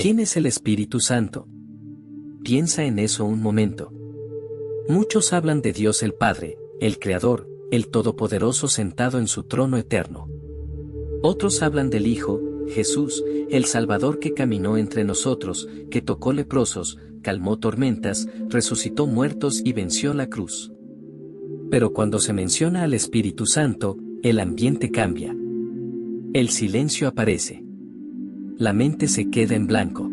¿Quién es el Espíritu Santo? Piensa en eso un momento. Muchos hablan de Dios el Padre, el Creador, el Todopoderoso sentado en su trono eterno. Otros hablan del Hijo, Jesús, el Salvador que caminó entre nosotros, que tocó leprosos, calmó tormentas, resucitó muertos y venció la cruz. Pero cuando se menciona al Espíritu Santo, el ambiente cambia. El silencio aparece. La mente se queda en blanco.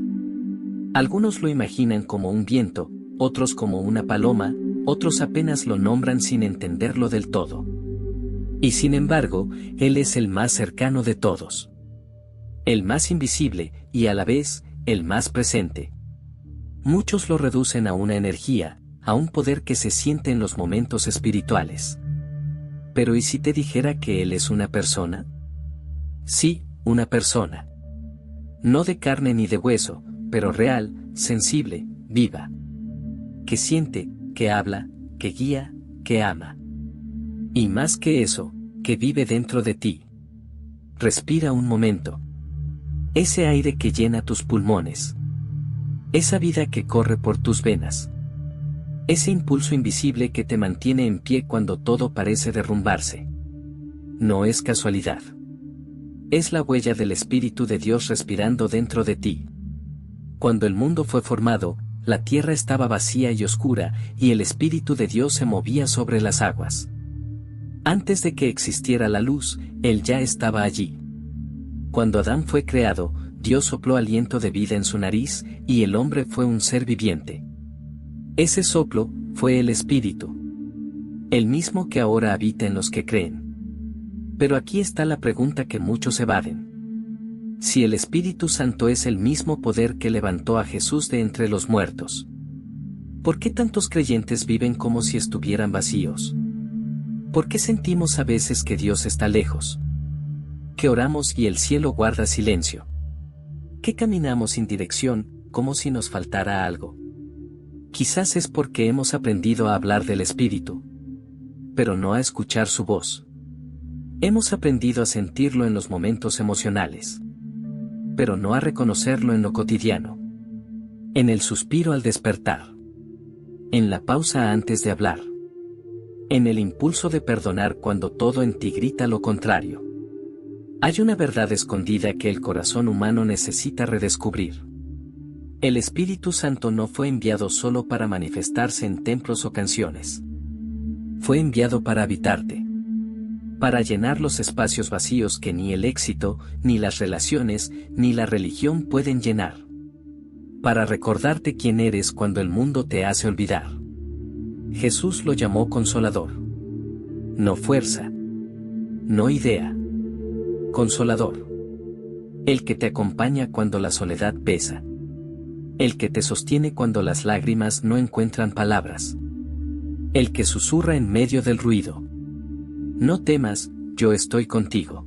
Algunos lo imaginan como un viento, otros como una paloma, otros apenas lo nombran sin entenderlo del todo. Y sin embargo, Él es el más cercano de todos. El más invisible, y a la vez, el más presente. Muchos lo reducen a una energía, a un poder que se siente en los momentos espirituales. Pero ¿y si te dijera que Él es una persona? Sí, una persona. No de carne ni de hueso, pero real, sensible, viva. Que siente, que habla, que guía, que ama. Y más que eso, que vive dentro de ti. Respira un momento. Ese aire que llena tus pulmones. Esa vida que corre por tus venas. Ese impulso invisible que te mantiene en pie cuando todo parece derrumbarse. No es casualidad. Es la huella del Espíritu de Dios respirando dentro de ti. Cuando el mundo fue formado, la tierra estaba vacía y oscura, y el Espíritu de Dios se movía sobre las aguas. Antes de que existiera la luz, Él ya estaba allí. Cuando Adán fue creado, Dios sopló aliento de vida en su nariz, y el hombre fue un ser viviente. Ese soplo fue el Espíritu. El mismo que ahora habita en los que creen. Pero aquí está la pregunta que muchos evaden. Si el Espíritu Santo es el mismo poder que levantó a Jesús de entre los muertos, ¿por qué tantos creyentes viven como si estuvieran vacíos? ¿Por qué sentimos a veces que Dios está lejos? Que oramos y el cielo guarda silencio. Que caminamos sin dirección, como si nos faltara algo. Quizás es porque hemos aprendido a hablar del Espíritu, pero no a escuchar su voz. Hemos aprendido a sentirlo en los momentos emocionales, pero no a reconocerlo en lo cotidiano. En el suspiro al despertar. En la pausa antes de hablar. En el impulso de perdonar cuando todo en ti grita lo contrario. Hay una verdad escondida que el corazón humano necesita redescubrir. El Espíritu Santo no fue enviado solo para manifestarse en templos o canciones. Fue enviado para habitarte. Para llenar los espacios vacíos que ni el éxito, ni las relaciones, ni la religión pueden llenar. Para recordarte quién eres cuando el mundo te hace olvidar. Jesús lo llamó Consolador. No fuerza. No idea. Consolador. El que te acompaña cuando la soledad pesa. El que te sostiene cuando las lágrimas no encuentran palabras. El que susurra en medio del ruido. No temas, yo estoy contigo.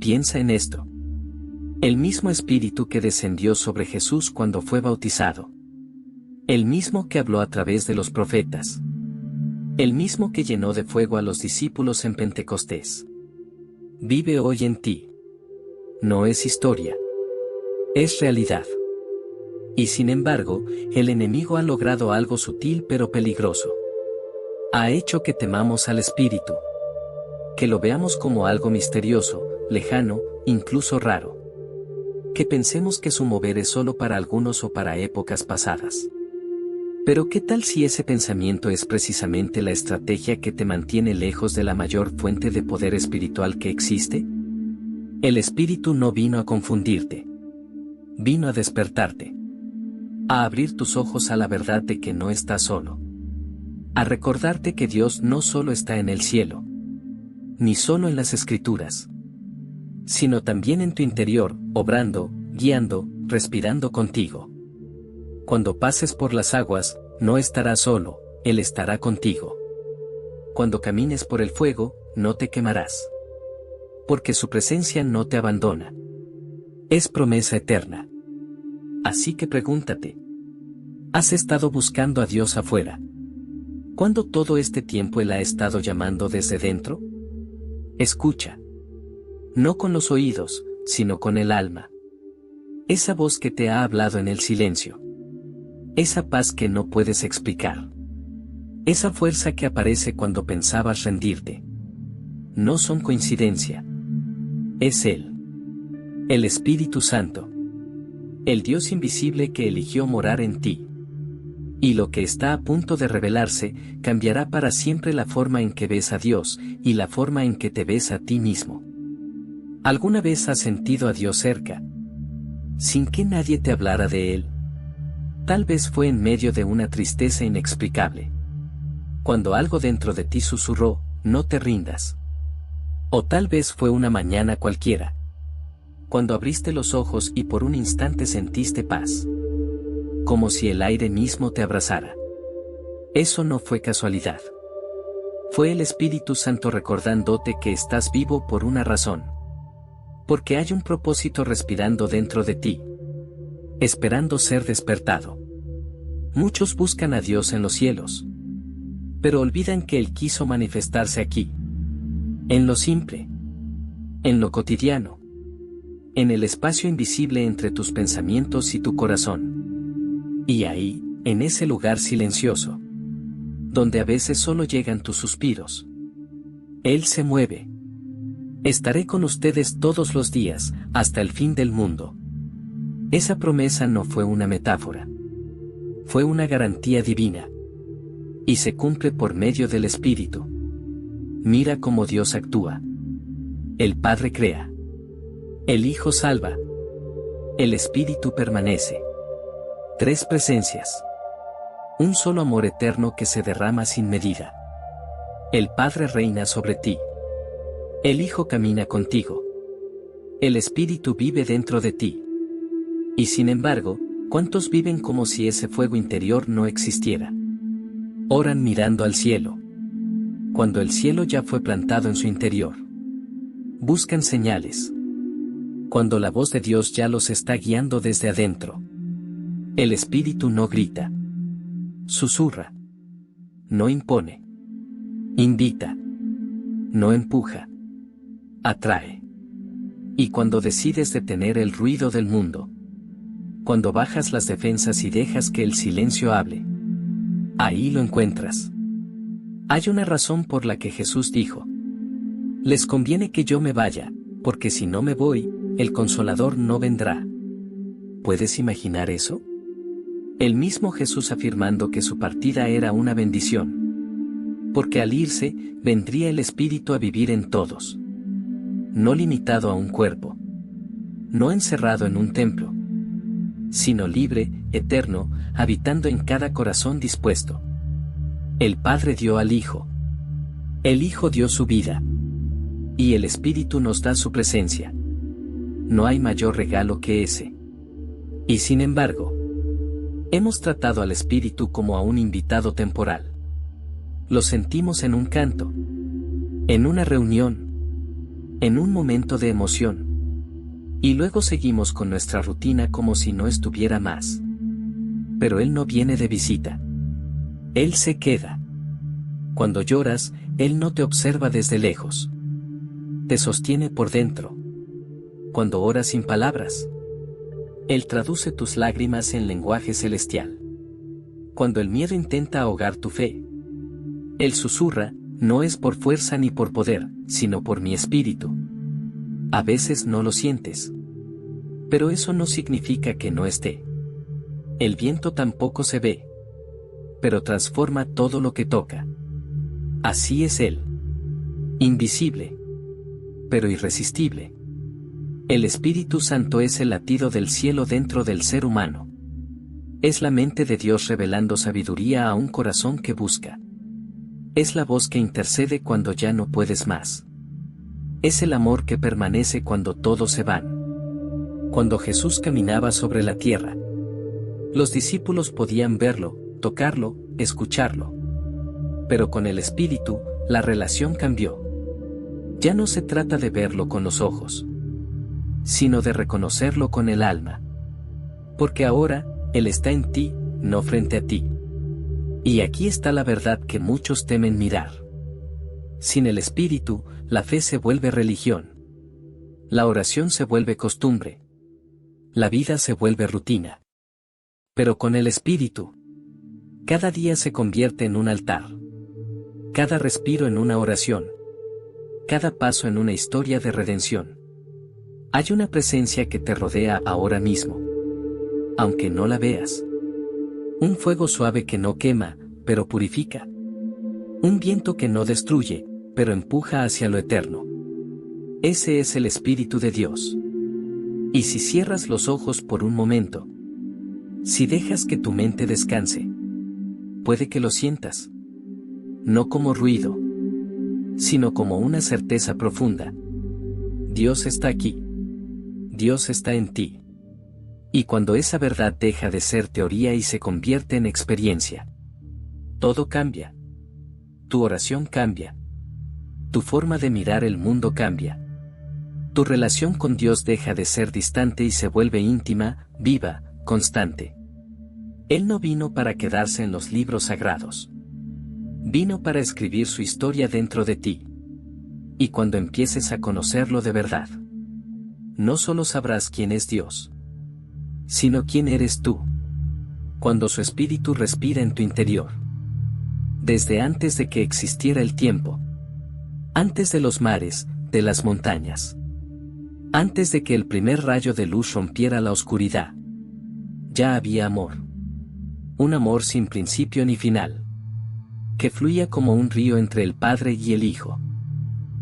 Piensa en esto. El mismo Espíritu que descendió sobre Jesús cuando fue bautizado. El mismo que habló a través de los profetas. El mismo que llenó de fuego a los discípulos en Pentecostés. Vive hoy en ti. No es historia. Es realidad. Y sin embargo, el enemigo ha logrado algo sutil pero peligroso. Ha hecho que temamos al Espíritu. Que lo veamos como algo misterioso, lejano, incluso raro. Que pensemos que su mover es solo para algunos o para épocas pasadas. Pero ¿qué tal si ese pensamiento es precisamente la estrategia que te mantiene lejos de la mayor fuente de poder espiritual que existe? El Espíritu no vino a confundirte. Vino a despertarte. A abrir tus ojos a la verdad de que no estás solo. A recordarte que Dios no solo está en el cielo, ni solo en las Escrituras, sino también en tu interior, obrando, guiando, respirando contigo. Cuando pases por las aguas, no estarás solo, Él estará contigo. Cuando camines por el fuego, no te quemarás. Porque su presencia no te abandona. Es promesa eterna. Así que pregúntate. ¿Has estado buscando a Dios afuera? ¿Cuándo todo este tiempo Él ha estado llamando desde dentro? Escucha. No con los oídos, sino con el alma. Esa voz que te ha hablado en el silencio. Esa paz que no puedes explicar. Esa fuerza que aparece cuando pensabas rendirte. No son coincidencia. Es Él. El Espíritu Santo. El Dios invisible que eligió morar en ti. Y lo que está a punto de revelarse, cambiará para siempre la forma en que ves a Dios, y la forma en que te ves a ti mismo. ¿Alguna vez has sentido a Dios cerca, sin que nadie te hablara de Él? Tal vez fue en medio de una tristeza inexplicable. Cuando algo dentro de ti susurró, no te rindas. O tal vez fue una mañana cualquiera. Cuando abriste los ojos y por un instante sentiste paz. Como si el aire mismo te abrazara. Eso no fue casualidad. Fue el Espíritu Santo recordándote que estás vivo por una razón. Porque hay un propósito respirando dentro de ti. Esperando ser despertado. Muchos buscan a Dios en los cielos. Pero olvidan que Él quiso manifestarse aquí. En lo simple. En lo cotidiano. En el espacio invisible entre tus pensamientos y tu corazón. Y ahí, en ese lugar silencioso, donde a veces solo llegan tus suspiros, Él se mueve. Estaré con ustedes todos los días, hasta el fin del mundo. Esa promesa no fue una metáfora. Fue una garantía divina. Y se cumple por medio del Espíritu. Mira cómo Dios actúa. El Padre crea. El Hijo salva. El Espíritu permanece. 3 presencias. Un solo amor eterno que se derrama sin medida. El Padre reina sobre ti. El Hijo camina contigo. El Espíritu vive dentro de ti. Y sin embargo, ¿cuántos viven como si ese fuego interior no existiera? Oran mirando al cielo. Cuando el cielo ya fue plantado en su interior. Buscan señales. Cuando la voz de Dios ya los está guiando desde adentro. El Espíritu no grita. Susurra. No impone. Invita. No empuja. Atrae. Y cuando decides detener el ruido del mundo. Cuando bajas las defensas y dejas que el silencio hable. Ahí lo encuentras. Hay una razón por la que Jesús dijo. Les conviene que yo me vaya, porque si no me voy, el Consolador no vendrá. ¿Puedes imaginar eso? El mismo Jesús afirmando que su partida era una bendición. Porque al irse, vendría el Espíritu a vivir en todos. No limitado a un cuerpo. No encerrado en un templo. Sino libre, eterno, habitando en cada corazón dispuesto. El Padre dio al Hijo. El Hijo dio su vida. Y el Espíritu nos da su presencia. No hay mayor regalo que ese. Y sin embargo, hemos tratado al Espíritu como a un invitado temporal. Lo sentimos en un canto, en una reunión, en un momento de emoción. Y luego seguimos con nuestra rutina como si no estuviera más. Pero Él no viene de visita. Él se queda. Cuando lloras, Él no te observa desde lejos. Te sostiene por dentro. Cuando oras sin palabras, Él traduce tus lágrimas en lenguaje celestial. Cuando el miedo intenta ahogar tu fe, Él susurra, no es por fuerza ni por poder, sino por mi espíritu. A veces no lo sientes. Pero eso no significa que no esté. El viento tampoco se ve. Pero transforma todo lo que toca. Así es Él. Invisible. Pero irresistible. El Espíritu Santo es el latido del cielo dentro del ser humano. Es la mente de Dios revelando sabiduría a un corazón que busca. Es la voz que intercede cuando ya no puedes más. Es el amor que permanece cuando todos se van. Cuando Jesús caminaba sobre la tierra, los discípulos podían verlo, tocarlo, escucharlo. Pero con el Espíritu, la relación cambió. Ya no se trata de verlo con los ojos, sino de reconocerlo con el alma. Porque ahora, Él está en ti, no frente a ti. Y aquí está la verdad que muchos temen mirar. Sin el Espíritu, la fe se vuelve religión. La oración se vuelve costumbre. La vida se vuelve rutina. Pero con el Espíritu, cada día se convierte en un altar. Cada respiro en una oración. Cada paso en una historia de redención. Hay una presencia que te rodea ahora mismo, aunque no la veas. Un fuego suave que no quema, pero purifica. Un viento que no destruye, pero empuja hacia lo eterno. Ese es el Espíritu de Dios. Y si cierras los ojos por un momento, si dejas que tu mente descanse, puede que lo sientas. No como ruido, sino como una certeza profunda. Dios está aquí. Dios está en ti. Y cuando esa verdad deja de ser teoría y se convierte en experiencia, todo cambia. Tu oración cambia. Tu forma de mirar el mundo cambia. Tu relación con Dios deja de ser distante y se vuelve íntima, viva, constante. Él no vino para quedarse en los libros sagrados. Vino para escribir su historia dentro de ti. Y cuando empieces a conocerlo de verdad, no solo sabrás quién es Dios, sino quién eres tú. Cuando su Espíritu respira en tu interior. Desde antes de que existiera el tiempo. Antes de los mares, de las montañas. Antes de que el primer rayo de luz rompiera la oscuridad. Ya había amor. Un amor sin principio ni final. Que fluía como un río entre el Padre y el Hijo.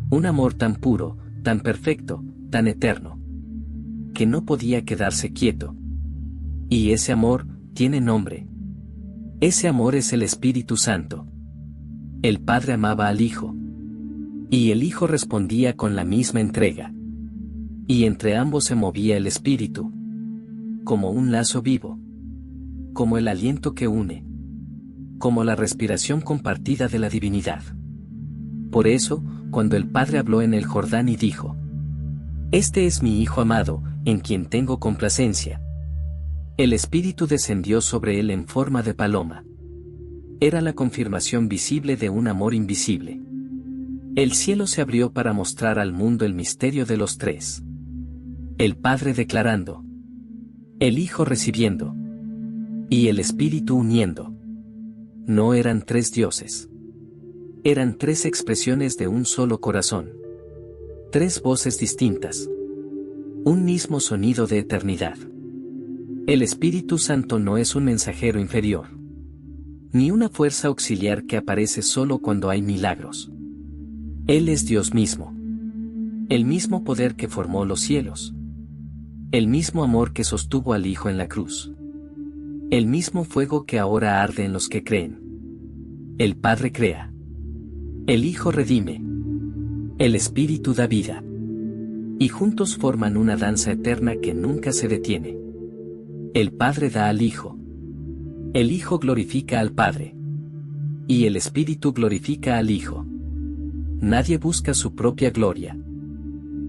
Un amor tan puro, tan perfecto, tan eterno. Que no podía quedarse quieto. Y ese amor tiene nombre. Ese amor es el Espíritu Santo. El Padre amaba al Hijo. Y el Hijo respondía con la misma entrega. Y entre ambos se movía el Espíritu. Como un lazo vivo. Como el aliento que une. Como la respiración compartida de la divinidad. Por eso, cuando el Padre habló en el Jordán y dijo: Este es mi Hijo amado, en quien tengo complacencia. El Espíritu descendió sobre él en forma de paloma. Era la confirmación visible de un amor invisible. El cielo se abrió para mostrar al mundo el misterio de los tres. El Padre declarando. El Hijo recibiendo. Y el Espíritu uniendo. No eran tres dioses. Eran tres expresiones de un solo corazón. Tres voces distintas. Un mismo sonido de eternidad. El Espíritu Santo no es un mensajero inferior. Ni una fuerza auxiliar que aparece solo cuando hay milagros. Él es Dios mismo. El mismo poder que formó los cielos. El mismo amor que sostuvo al Hijo en la cruz. El mismo fuego que ahora arde en los que creen. El Padre crea. El Hijo redime. El Espíritu da vida. Y juntos forman una danza eterna que nunca se detiene. El Padre da al Hijo. El Hijo glorifica al Padre. Y el Espíritu glorifica al Hijo. Nadie busca su propia gloria.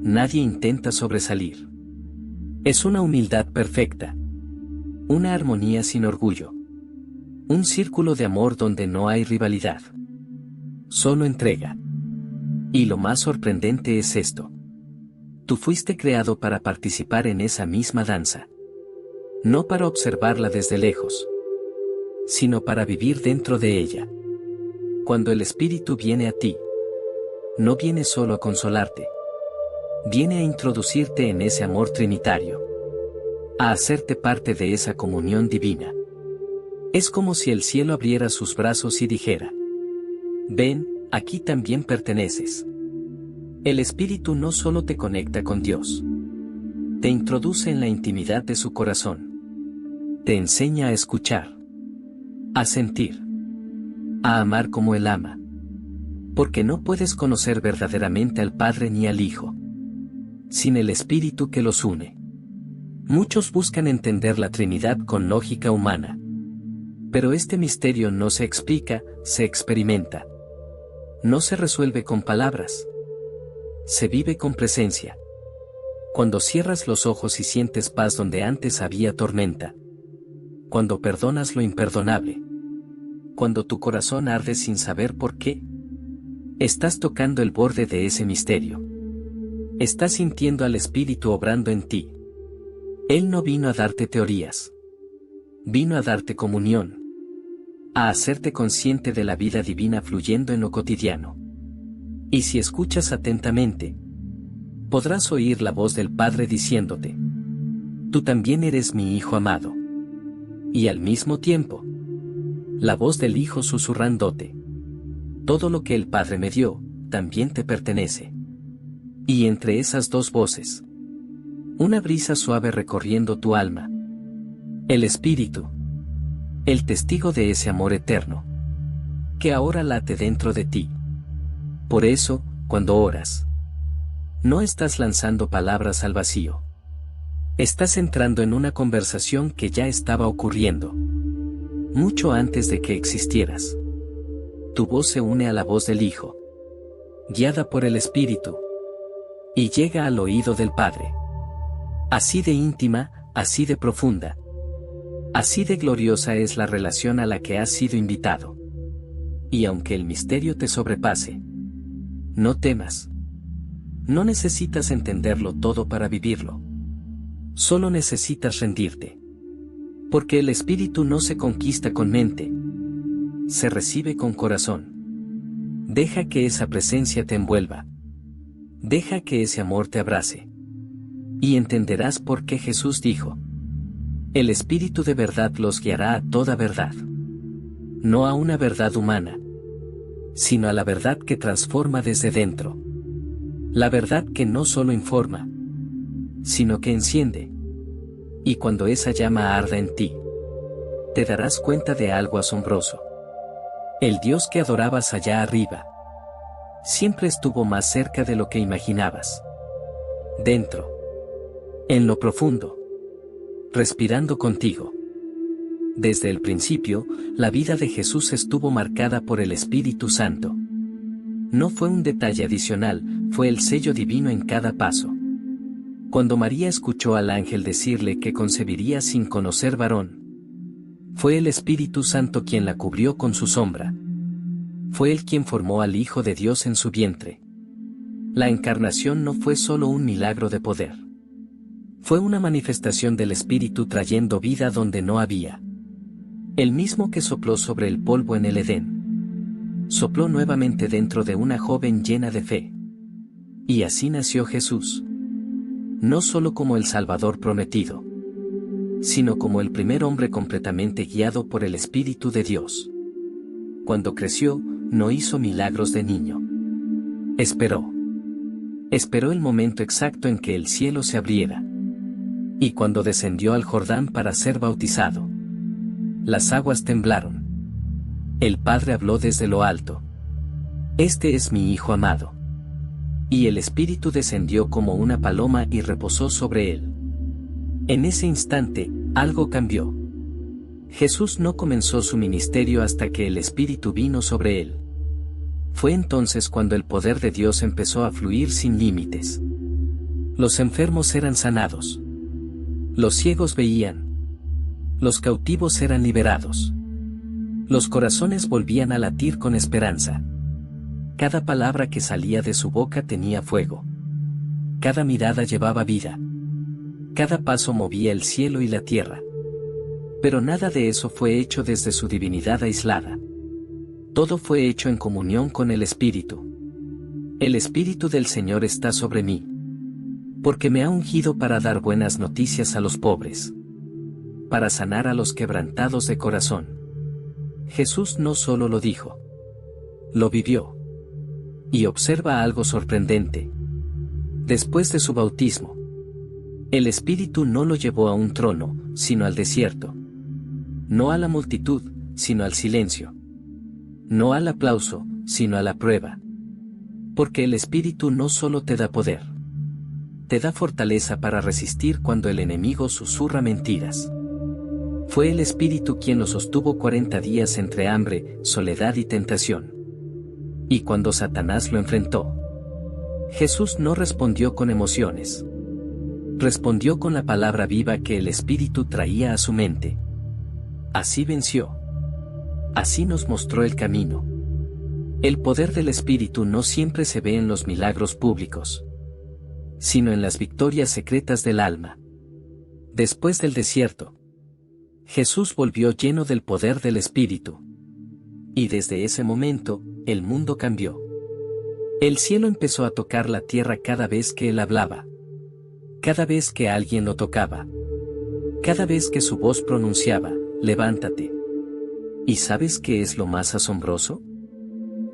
Nadie intenta sobresalir. Es una humildad perfecta. Una armonía sin orgullo. Un círculo de amor donde no hay rivalidad. Solo entrega. Y lo más sorprendente es esto. Tú fuiste creado para participar en esa misma danza. No para observarla desde lejos, sino para vivir dentro de ella. Cuando el Espíritu viene a ti, no viene solo a consolarte. Viene a introducirte en ese amor trinitario. A hacerte parte de esa comunión divina. Es como si el cielo abriera sus brazos y dijera: Ven, aquí también perteneces. El Espíritu no solo te conecta con Dios. Te introduce en la intimidad de su corazón. Te enseña a escuchar. A sentir. A amar como Él ama. Porque no puedes conocer verdaderamente al Padre ni al Hijo sin el Espíritu que los une. Muchos buscan entender la Trinidad con lógica humana. Pero este misterio no se explica, se experimenta. No se resuelve con palabras. Se vive con presencia. Cuando cierras los ojos y sientes paz donde antes había tormenta. Cuando perdonas lo imperdonable. Cuando tu corazón arde sin saber por qué. Estás tocando el borde de ese misterio. Estás sintiendo al Espíritu obrando en ti. Él no vino a darte teorías. Vino a darte comunión. A hacerte consciente de la vida divina fluyendo en lo cotidiano. Y si escuchas atentamente, podrás oír la voz del Padre diciéndote: tú también eres mi Hijo amado. Y al mismo tiempo, la voz del Hijo susurrándote: todo lo que el Padre me dio, también te pertenece. Y entre esas dos voces, una brisa suave recorriendo tu alma. El Espíritu, el testigo de ese amor eterno, que ahora late dentro de ti. Por eso, cuando oras, no estás lanzando palabras al vacío. Estás entrando en una conversación que ya estaba ocurriendo, mucho antes de que existieras. Tu voz se une a la voz del Hijo, guiada por el Espíritu, y llega al oído del Padre. Así de íntima, así de profunda, así de gloriosa es la relación a la que has sido invitado. Y aunque el misterio te sobrepase, no temas. No necesitas entenderlo todo para vivirlo. Solo necesitas rendirte. Porque el Espíritu no se conquista con mente, se recibe con corazón. Deja que esa presencia te envuelva. Deja que ese amor te abrace. Y entenderás por qué Jesús dijo: el Espíritu de verdad los guiará a toda verdad. No a una verdad humana, sino a la verdad que transforma desde dentro. La verdad que no solo informa, sino que enciende. Y cuando esa llama arda en ti, te darás cuenta de algo asombroso. El Dios que adorabas allá arriba siempre estuvo más cerca de lo que imaginabas. Dentro, en lo profundo, respirando contigo. Desde el principio, la vida de Jesús estuvo marcada por el Espíritu Santo. No fue un detalle adicional, fue el sello divino en cada paso. Cuando María escuchó al ángel decirle que concebiría sin conocer varón, fue el Espíritu Santo quien la cubrió con su sombra. Fue Él quien formó al Hijo de Dios en su vientre. La encarnación no fue solo un milagro de poder. Fue una manifestación del Espíritu trayendo vida donde no había. El mismo que sopló sobre el polvo en el Edén, sopló nuevamente dentro de una joven llena de fe. Y así nació Jesús. No solo como el Salvador prometido, sino como el primer hombre completamente guiado por el Espíritu de Dios. Cuando creció, no hizo milagros de niño. Esperó. Esperó el momento exacto en que el cielo se abriera. Y cuando descendió al Jordán para ser bautizado, las aguas temblaron. El Padre habló desde lo alto: este es mi Hijo amado. Y el Espíritu descendió como una paloma y reposó sobre él. En ese instante, algo cambió. Jesús no comenzó su ministerio hasta que el Espíritu vino sobre él. Fue entonces cuando el poder de Dios empezó a fluir sin límites. Los enfermos eran sanados. Los ciegos veían. Los cautivos eran liberados. Los corazones volvían a latir con esperanza. Cada palabra que salía de su boca tenía fuego. Cada mirada llevaba vida. Cada paso movía el cielo y la tierra. Pero nada de eso fue hecho desde su divinidad aislada. Todo fue hecho en comunión con el Espíritu. El Espíritu del Señor está sobre mí, porque me ha ungido para dar buenas noticias a los pobres, para sanar a los quebrantados de corazón. Jesús no solo lo dijo, lo vivió. Y observa algo sorprendente. Después de su bautismo, el Espíritu no lo llevó a un trono, sino al desierto. No a la multitud, sino al silencio. No al aplauso, sino a la prueba. Porque el Espíritu no solo te da poder, te da fortaleza para resistir cuando el enemigo susurra mentiras. Fue el Espíritu quien lo sostuvo 40 días entre hambre, soledad y tentación. Y cuando Satanás lo enfrentó, Jesús no respondió con emociones. Respondió con la palabra viva que el Espíritu traía a su mente. Así venció. Así nos mostró el camino. El poder del Espíritu no siempre se ve en los milagros públicos, sino en las victorias secretas del alma. Después del desierto, Jesús volvió lleno del poder del Espíritu. Y desde ese momento, el mundo cambió. El cielo empezó a tocar la tierra cada vez que él hablaba. Cada vez que alguien lo tocaba. Cada vez que su voz pronunciaba, levántate. ¿Y sabes qué es lo más asombroso?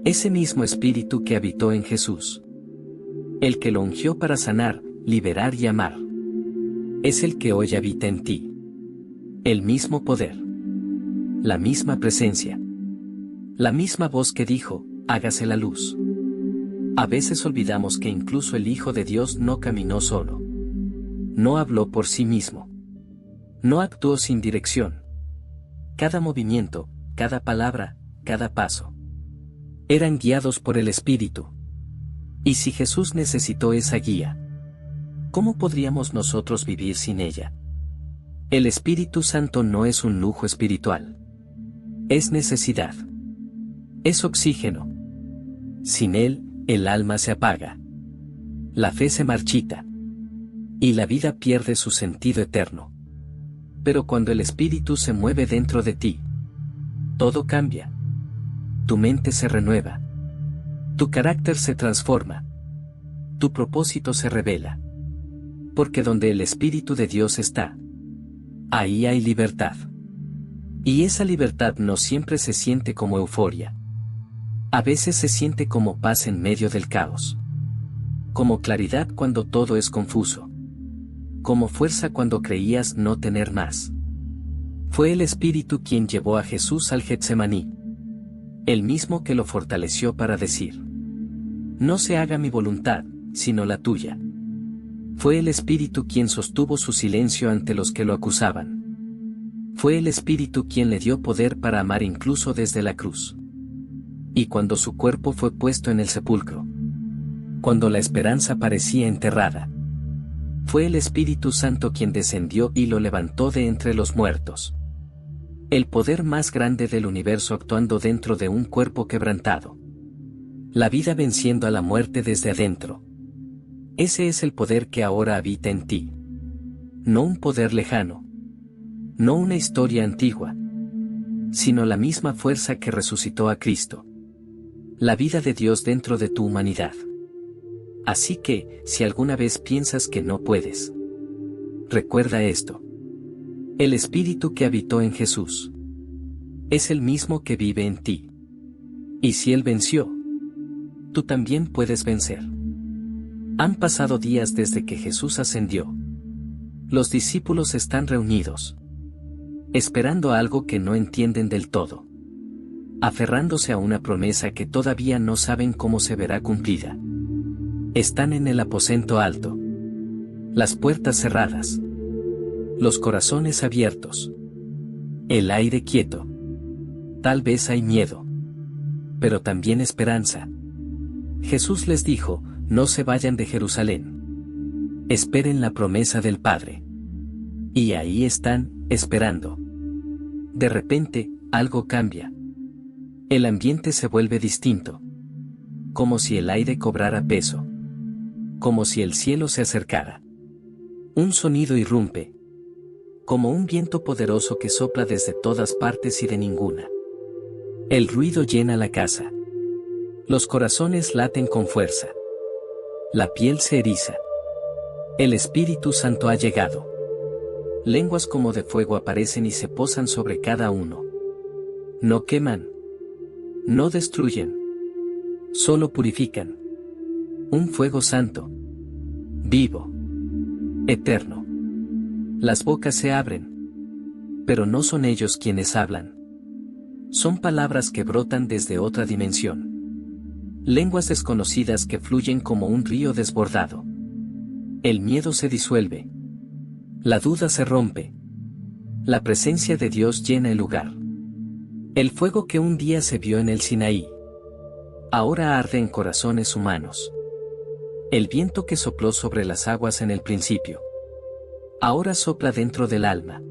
Ese mismo Espíritu que habitó en Jesús. El que lo ungió para sanar, liberar y amar. Es el que hoy habita en ti. El mismo poder. La misma presencia. La misma voz que dijo, hágase la luz. A veces olvidamos que incluso el Hijo de Dios no caminó solo. No habló por sí mismo. No actuó sin dirección. Cada movimiento, cada palabra, cada paso, eran guiados por el Espíritu. Y si Jesús necesitó esa guía, ¿cómo podríamos nosotros vivir sin ella? El Espíritu Santo no es un lujo espiritual. Es necesidad. Es oxígeno. Sin él, el alma se apaga. La fe se marchita. Y la vida pierde su sentido eterno. Pero cuando el Espíritu se mueve dentro de ti, todo cambia. Tu mente se renueva. Tu carácter se transforma. Tu propósito se revela. Porque donde el Espíritu de Dios está, ahí hay libertad. Y esa libertad no siempre se siente como euforia. A veces se siente como paz en medio del caos. Como claridad cuando todo es confuso. Como fuerza cuando creías no tener más. Fue el Espíritu quien llevó a Jesús al Getsemaní. El mismo que lo fortaleció para decir: no se haga mi voluntad, sino la tuya. Fue el Espíritu quien sostuvo su silencio ante los que lo acusaban. Fue el Espíritu quien le dio poder para amar incluso desde la cruz. Y cuando su cuerpo fue puesto en el sepulcro, cuando la esperanza parecía enterrada, fue el Espíritu Santo quien descendió y lo levantó de entre los muertos. El poder más grande del universo actuando dentro de un cuerpo quebrantado. La vida venciendo a la muerte desde adentro. Ese es el poder que ahora habita en ti. No un poder lejano. No una historia antigua. Sino la misma fuerza que resucitó a Cristo. La vida de Dios dentro de tu humanidad. Así que, si alguna vez piensas que no puedes, recuerda esto. El Espíritu que habitó en Jesús es el mismo que vive en ti. Y si Él venció, tú también puedes vencer. Han pasado días desde que Jesús ascendió. Los discípulos están reunidos, esperando algo que no entienden del todo. Aferrándose a una promesa que todavía no saben cómo se verá cumplida. Están en el aposento alto. Las puertas cerradas. Los corazones abiertos. El aire quieto. Tal vez hay miedo. Pero también esperanza. Jesús les dijo, no se vayan de Jerusalén. Esperen la promesa del Padre. Y ahí están, esperando. De repente, algo cambia. El ambiente se vuelve distinto. Como si el aire cobrara peso. Como si el cielo se acercara. Un sonido irrumpe. Como un viento poderoso que sopla desde todas partes y de ninguna. El ruido llena la casa. Los corazones laten con fuerza. La piel se eriza. El Espíritu Santo ha llegado. Lenguas como de fuego aparecen y se posan sobre cada uno. No queman. No destruyen. Solo purifican. Un fuego santo. Vivo. Eterno. Las bocas se abren. Pero no son ellos quienes hablan. Son palabras que brotan desde otra dimensión. Lenguas desconocidas que fluyen como un río desbordado. El miedo se disuelve. La duda se rompe. La presencia de Dios llena el lugar. El fuego que un día se vio en el Sinaí, ahora arde en corazones humanos. El viento que sopló sobre las aguas en el principio, ahora sopla dentro del alma.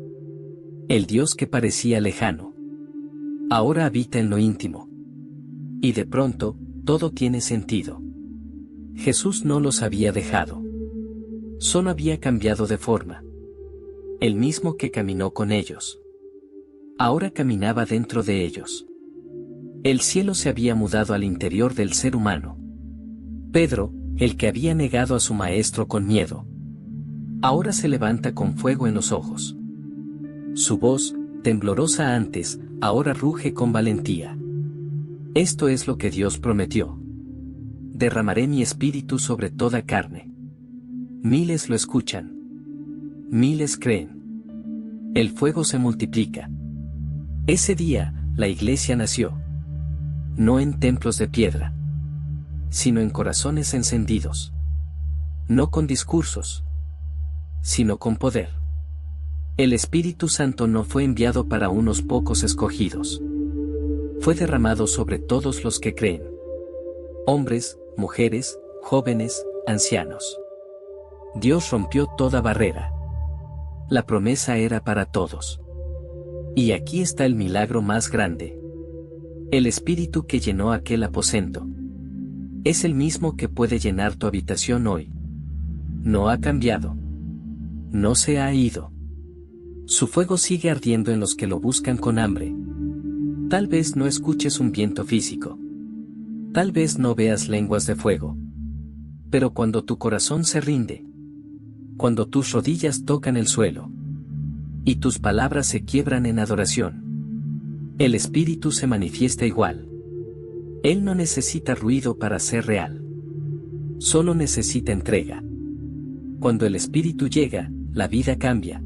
El Dios que parecía lejano, ahora habita en lo íntimo. Y de pronto, todo tiene sentido. Jesús no los había dejado. Solo había cambiado de forma. el mismo que caminó con ellos. Ahora caminaba dentro de ellos. El cielo se había mudado al interior del ser humano. Pedro, el que había negado a su maestro con miedo, ahora se levanta con fuego en los ojos. Su voz, temblorosa antes, ahora ruge con valentía. Esto es lo que Dios prometió. Derramaré mi espíritu sobre toda carne. Miles lo escuchan. Miles creen. El fuego se multiplica. Ese día, la iglesia nació. No en templos de piedra, sino en corazones encendidos. No con discursos, sino con poder. El Espíritu Santo no fue enviado para unos pocos escogidos. Fue derramado sobre todos los que creen. Hombres, mujeres, jóvenes, ancianos. Dios rompió toda barrera. La promesa era para todos. Y aquí está el milagro más grande. El Espíritu que llenó aquel aposento es el mismo que puede llenar tu habitación hoy. No ha cambiado. No se ha ido. Su fuego sigue ardiendo en los que lo buscan con hambre. Tal vez no escuches un viento físico. Tal vez no veas lenguas de fuego. Pero cuando tu corazón se rinde, cuando tus rodillas tocan el suelo, y tus palabras se quiebran en adoración, el Espíritu se manifiesta igual. Él no necesita ruido para ser real. Solo necesita entrega. Cuando el Espíritu llega, la vida cambia.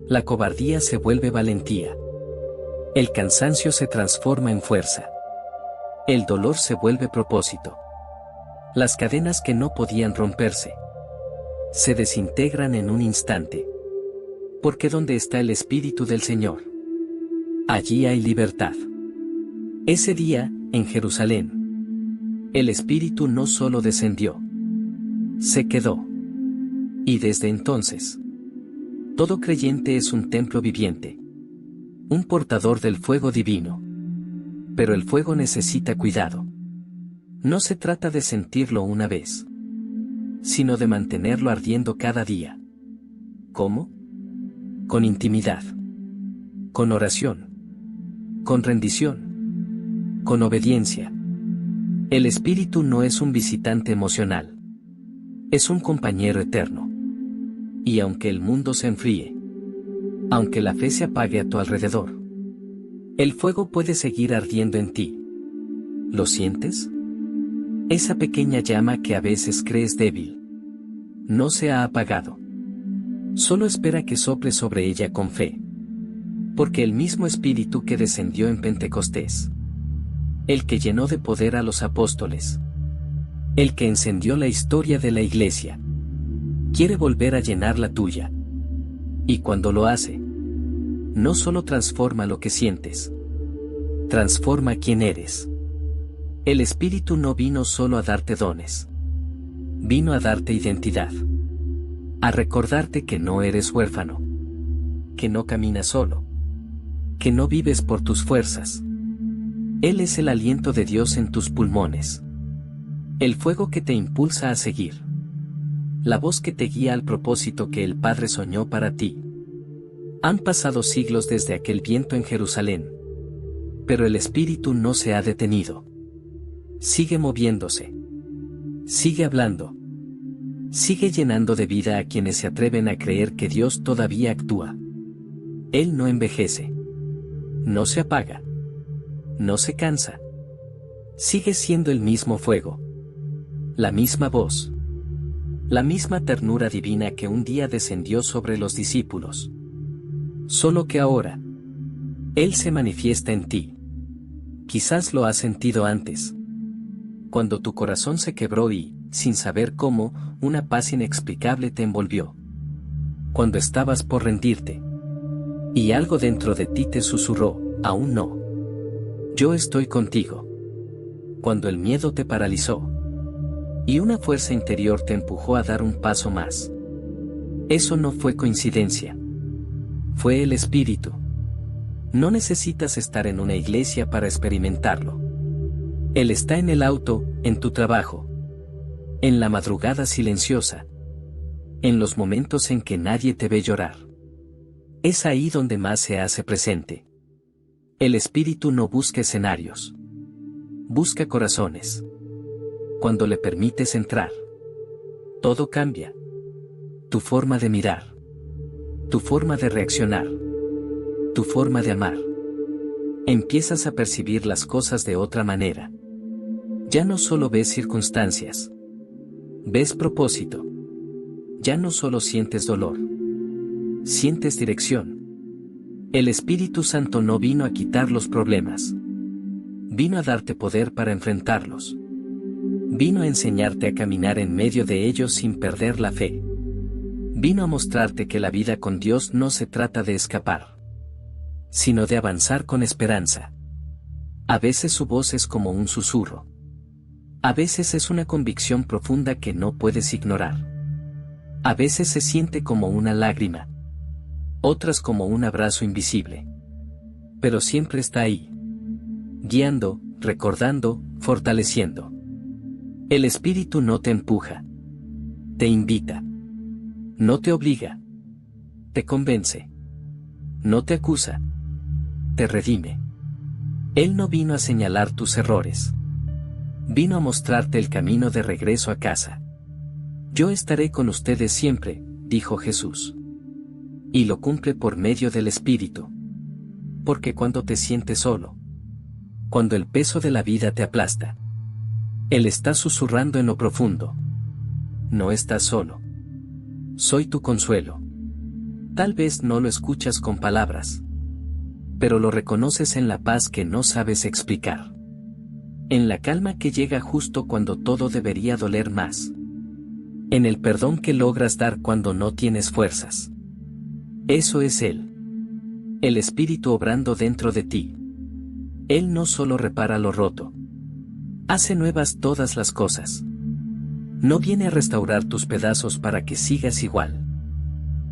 La cobardía se vuelve valentía. El cansancio se transforma en fuerza. El dolor se vuelve propósito. Las cadenas que no podían romperse se desintegran en un instante. Porque donde está el Espíritu del Señor, allí hay libertad. Ese día, en Jerusalén, el Espíritu no solo descendió, se quedó. Y desde entonces, todo creyente es un templo viviente, un portador del fuego divino. Pero el fuego necesita cuidado. No se trata de sentirlo una vez, sino de mantenerlo ardiendo cada día. ¿Cómo? Con intimidad, con oración, con rendición, con obediencia. El Espíritu no es un visitante emocional, es un compañero eterno. Y aunque el mundo se enfríe, aunque la fe se apague a tu alrededor, el fuego puede seguir ardiendo en ti. ¿Lo sientes? Esa pequeña llama que a veces crees débil no se ha apagado. Solo espera que sople sobre ella con fe. Porque el mismo Espíritu que descendió en Pentecostés, el que llenó de poder a los apóstoles, el que encendió la historia de la iglesia, quiere volver a llenar la tuya. Y cuando lo hace, no solo transforma lo que sientes, transforma quién eres. El Espíritu no vino solo a darte dones, vino a darte identidad, a recordarte que no eres huérfano, que no caminas solo, que no vives por tus fuerzas. Él es el aliento de Dios en tus pulmones, el fuego que te impulsa a seguir, la voz que te guía al propósito que el Padre soñó para ti. Han pasado siglos desde aquel viento en Jerusalén, pero el Espíritu no se ha detenido. Sigue moviéndose, sigue hablando, sigue llenando de vida a quienes se atreven a creer que Dios todavía actúa. Él no envejece, no se apaga, no se cansa. Sigue siendo el mismo fuego, la misma voz, la misma ternura divina que un día descendió sobre los discípulos. Solo que ahora, Él se manifiesta en ti. Quizás lo has sentido antes, cuando tu corazón se quebró y, sin saber cómo, una paz inexplicable te envolvió. Cuando estabas por rendirte, y algo dentro de ti te susurró, aún no. Yo estoy contigo. Cuando el miedo te paralizó, y una fuerza interior te empujó a dar un paso más. Eso no fue coincidencia. Fue el Espíritu. No necesitas estar en una iglesia para experimentarlo. Él está en el auto, en tu trabajo, en la madrugada silenciosa, en los momentos en que nadie te ve llorar. Es ahí donde más se hace presente. El Espíritu no busca escenarios. Busca corazones. Cuando le permites entrar, todo cambia. Tu forma de mirar. Tu forma de reaccionar. Tu forma de amar. Empiezas a percibir las cosas de otra manera. Ya no solo ves circunstancias. Ves propósito. Ya no solo sientes dolor. Sientes dirección. El Espíritu Santo no vino a quitar los problemas. Vino a darte poder para enfrentarlos. Vino a enseñarte a caminar en medio de ellos sin perder la fe. Vino a mostrarte que la vida con Dios no se trata de escapar, sino de avanzar con esperanza. A veces su voz es como un susurro. A veces es una convicción profunda que no puedes ignorar. A veces se siente como una lágrima. Otras como un abrazo invisible. Pero siempre está ahí. Guiando, recordando, fortaleciendo. El Espíritu no te empuja. Te invita. No te obliga. Te convence. No te acusa. Te redime. Él no vino a señalar tus errores. Vino a mostrarte el camino de regreso a casa. Yo estaré con ustedes siempre, dijo Jesús. Y lo cumple por medio del Espíritu. Porque cuando te sientes solo, cuando el peso de la vida te aplasta, Él está susurrando en lo profundo. No estás solo. Soy tu consuelo. Tal vez no lo escuchas con palabras, pero lo reconoces en la paz que no sabes explicar. En la calma que llega justo cuando todo debería doler más. En el perdón que logras dar cuando no tienes fuerzas. Eso es Él. El Espíritu obrando dentro de ti. Él no solo repara lo roto. Hace nuevas todas las cosas. No viene a restaurar tus pedazos para que sigas igual.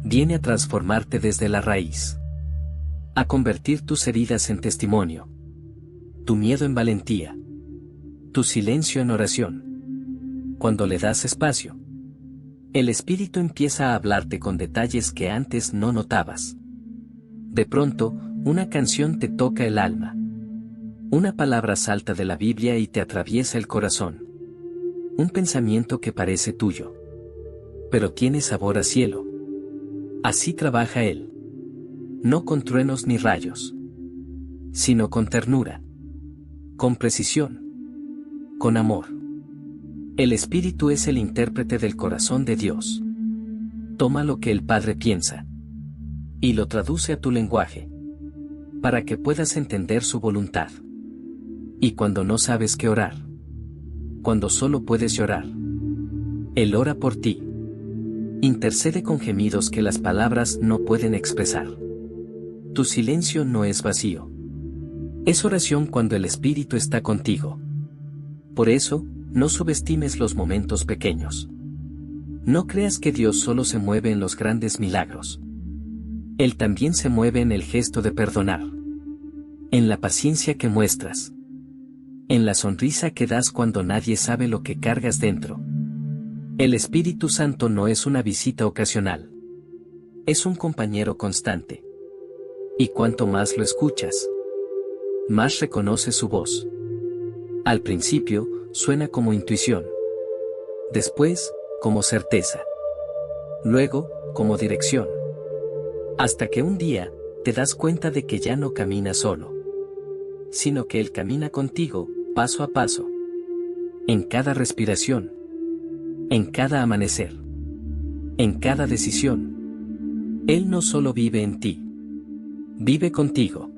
Viene a transformarte desde la raíz. A convertir tus heridas en testimonio. Tu miedo en valentía. Tu silencio en oración. Cuando le das espacio, el Espíritu empieza a hablarte con detalles que antes no notabas. De pronto, una canción te toca el alma. Una palabra salta de la Biblia y te atraviesa el corazón. Un pensamiento que parece tuyo, pero tiene sabor a cielo. Así trabaja Él. No con truenos ni rayos, sino con ternura, con precisión, con amor. El Espíritu es el intérprete del corazón de Dios. Toma lo que el Padre piensa y lo traduce a tu lenguaje, para que puedas entender su voluntad. Y cuando no sabes qué orar, cuando solo puedes llorar, Él ora por ti. Intercede con gemidos que las palabras no pueden expresar. Tu silencio no es vacío. Es oración cuando el Espíritu está contigo. Por eso, no subestimes los momentos pequeños. No creas que Dios solo se mueve en los grandes milagros. Él también se mueve en el gesto de perdonar. En la paciencia que muestras. En la sonrisa que das cuando nadie sabe lo que cargas dentro. El Espíritu Santo no es una visita ocasional. Es un compañero constante. Y cuanto más lo escuchas, más reconoces su voz. Al principio, suena como intuición. Después, como certeza. Luego, como dirección. Hasta que un día, te das cuenta de que ya no caminas solo, sino que Él camina contigo, paso a paso. En cada respiración. En cada amanecer. En cada decisión. Él no solo vive en ti. Vive contigo.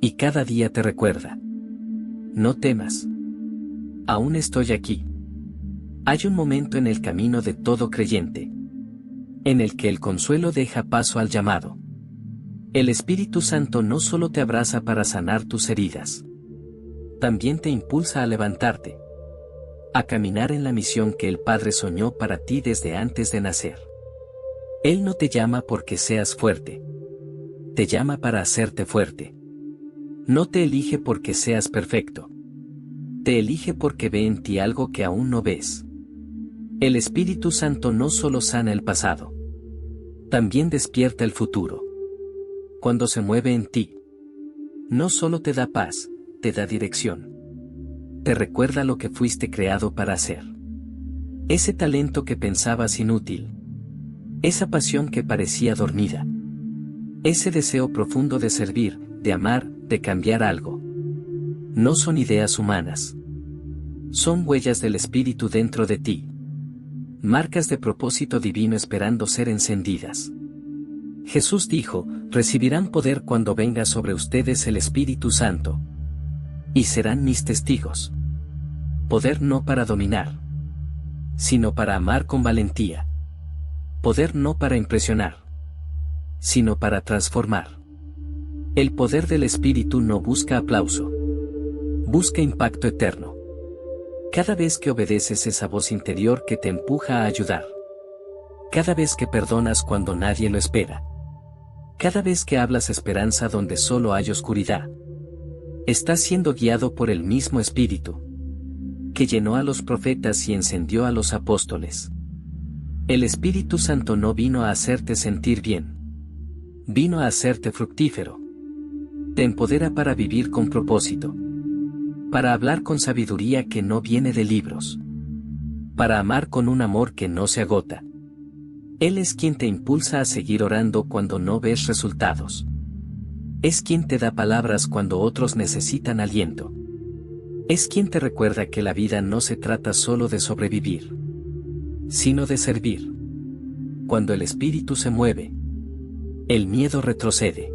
Y cada día te recuerda. No temas. Aún estoy aquí. Hay un momento en el camino de todo creyente, en el que el consuelo deja paso al llamado. El Espíritu Santo no solo te abraza para sanar tus heridas, también te impulsa a levantarte, a caminar en la misión que el Padre soñó para ti desde antes de nacer. Él no te llama porque seas fuerte, te llama para hacerte fuerte. No te elige porque seas perfecto, te elige porque ve en ti algo que aún no ves. El Espíritu Santo no solo sana el pasado, también despierta el futuro. cuando se mueve en ti, no solo te da paz, te da dirección. Te recuerda lo que fuiste creado para hacer. Ese talento que pensabas inútil. Esa pasión que parecía dormida. Ese deseo profundo de servir, de amar, de cambiar algo. No son ideas humanas. Son huellas del Espíritu dentro de ti. Marcas de propósito divino esperando ser encendidas. Jesús dijo, recibirán poder cuando venga sobre ustedes el Espíritu Santo. Y serán mis testigos. Poder no para dominar, sino para amar con valentía. Poder no para impresionar, sino para transformar. El poder del Espíritu no busca aplauso. Busca impacto eterno. Cada vez que obedeces esa voz interior que te empuja a ayudar. Cada vez que perdonas cuando nadie lo espera. Cada vez que hablas esperanza donde solo hay oscuridad. Estás siendo guiado por el mismo Espíritu que llenó a los profetas y encendió a los apóstoles. El Espíritu Santo no vino a hacerte sentir bien. Vino a hacerte fructífero. Te empodera para vivir con propósito. Para hablar con sabiduría que no viene de libros. Para amar con un amor que no se agota. Él es quien te impulsa a seguir orando cuando no ves resultados. Es quien te da palabras cuando otros necesitan aliento. Es quien te recuerda que la vida no se trata solo de sobrevivir, sino de servir. Cuando el Espíritu se mueve, el miedo retrocede.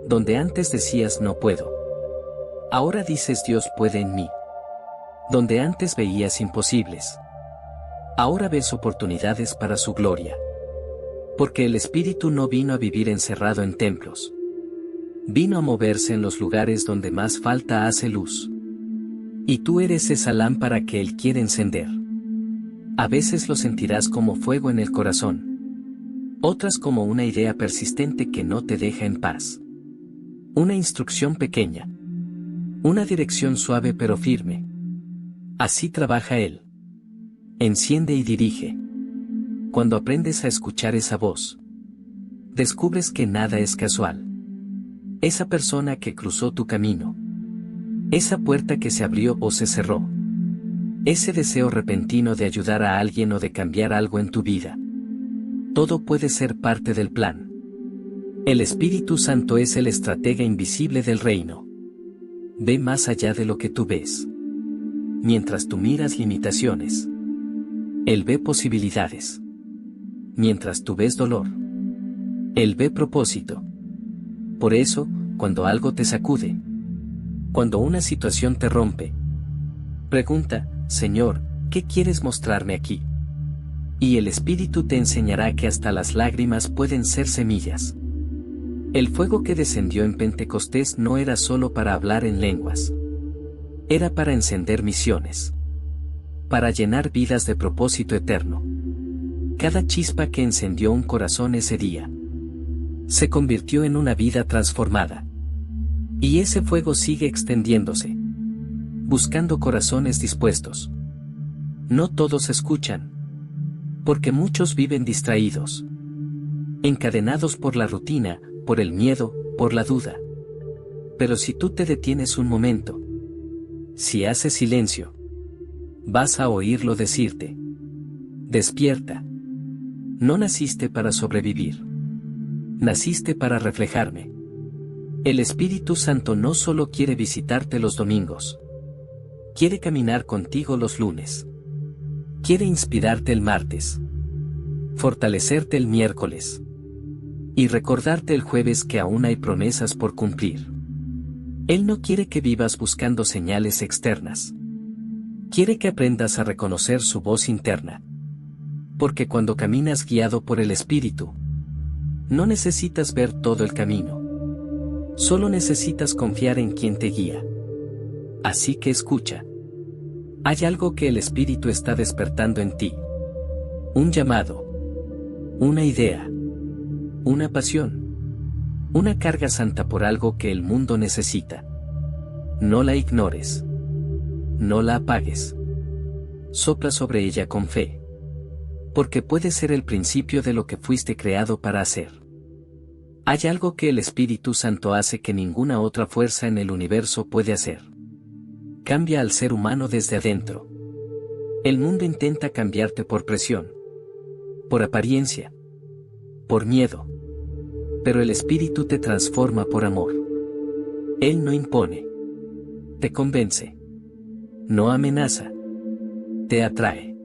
Donde antes decías no puedo, ahora dices Dios puede en mí. Donde antes veías imposibles, ahora ves oportunidades para su gloria. Porque el Espíritu no vino a vivir encerrado en templos. Vino a moverse en los lugares donde más falta hace luz. Y tú eres esa lámpara que Él quiere encender. A veces lo sentirás como fuego en el corazón. Otras como una idea persistente que no te deja en paz. Una instrucción pequeña. Una dirección suave pero firme. Así trabaja Él. Enciende y dirige. Cuando aprendes a escuchar esa voz, descubres que nada es casual. Esa persona que cruzó tu camino. Esa puerta que se abrió o se cerró. Ese deseo repentino de ayudar a alguien o de cambiar algo en tu vida. Todo puede ser parte del plan. El Espíritu Santo es el estratega invisible del reino. Ve más allá de lo que tú ves. Mientras tú miras limitaciones, Él ve posibilidades. Mientras tú ves dolor, Él ve propósito. Por eso, cuando algo te sacude, cuando una situación te rompe, pregunta, Señor, ¿qué quieres mostrarme aquí? Y el Espíritu te enseñará que hasta las lágrimas pueden ser semillas. El fuego que descendió en Pentecostés no era solo para hablar en lenguas. Era para encender misiones. Para llenar vidas de propósito eterno. Cada chispa que encendió un corazón ese día se convirtió en una vida transformada. Y ese fuego sigue extendiéndose. Buscando corazones dispuestos. No todos escuchan. Porque muchos viven distraídos. Encadenados por la rutina, por el miedo, por la duda. Pero si tú te detienes un momento, si haces silencio, vas a oírlo decirte: despierta. No naciste para sobrevivir. Naciste para reflejarme. El Espíritu Santo no solo quiere visitarte los domingos. Quiere caminar contigo los lunes. Quiere inspirarte el martes. Fortalecerte el miércoles. Y recordarte el jueves que aún hay promesas por cumplir. Él no quiere que vivas buscando señales externas. Quiere que aprendas a reconocer su voz interna. Porque cuando caminas guiado por el Espíritu, no necesitas ver todo el camino. Solo necesitas confiar en quien te guía. Así que escucha. Hay algo que el Espíritu está despertando en ti. Un llamado. Una idea. Una pasión. Una carga santa por algo que el mundo necesita. No la ignores. No la apagues. Sopla sobre ella con fe. Porque puede ser el principio de lo que fuiste creado para hacer. Hay algo que el Espíritu Santo hace que ninguna otra fuerza en el universo puede hacer. Cambia al ser humano desde adentro. El mundo intenta cambiarte por presión, por apariencia, por miedo. Pero el Espíritu te transforma por amor. Él no impone. Te convence. No amenaza. Te atrae.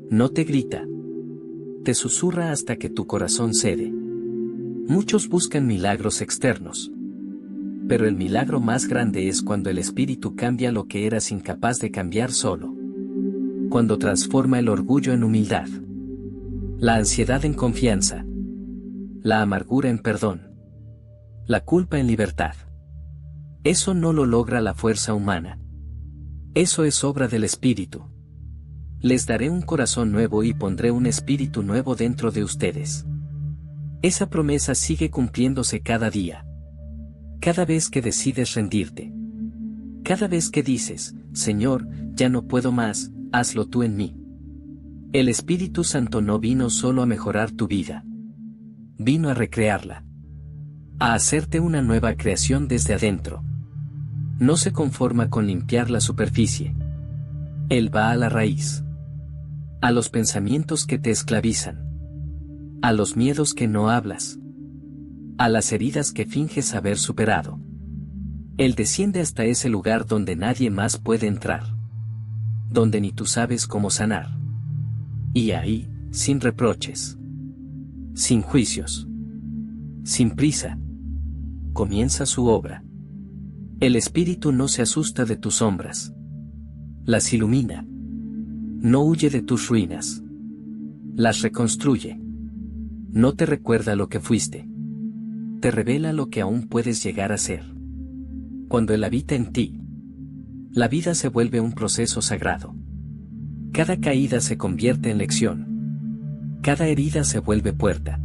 No te grita. Te susurra hasta que tu corazón cede. Muchos buscan milagros externos. Pero el milagro más grande es cuando el Espíritu cambia lo que eras incapaz de cambiar solo. Cuando transforma el orgullo en humildad. La ansiedad en confianza. La amargura en perdón. La culpa en libertad. Eso no lo logra la fuerza humana. Eso es obra del Espíritu. Les daré un corazón nuevo y pondré un espíritu nuevo dentro de ustedes. Esa promesa sigue cumpliéndose cada día. Cada vez que decides rendirte. Cada vez que dices, Señor, ya no puedo más, hazlo tú en mí. El Espíritu Santo no vino solo a mejorar tu vida. Vino a recrearla. A hacerte una nueva creación desde adentro. No se conforma con limpiar la superficie. Él va a la raíz. A los pensamientos que te esclavizan. A los miedos que no hablas. A las heridas que finges haber superado. Él desciende hasta ese lugar donde nadie más puede entrar. Donde ni tú sabes cómo sanar. Y ahí, sin reproches. Sin juicios. Sin prisa. Comienza su obra. El Espíritu no se asusta de tus sombras. Las ilumina. No huye de tus ruinas. Las reconstruye. No te recuerda lo que fuiste. Te revela lo que aún puedes llegar a ser. Cuando Él habita en ti, la vida se vuelve un proceso sagrado. Cada caída se convierte en lección. Cada herida se vuelve puerta.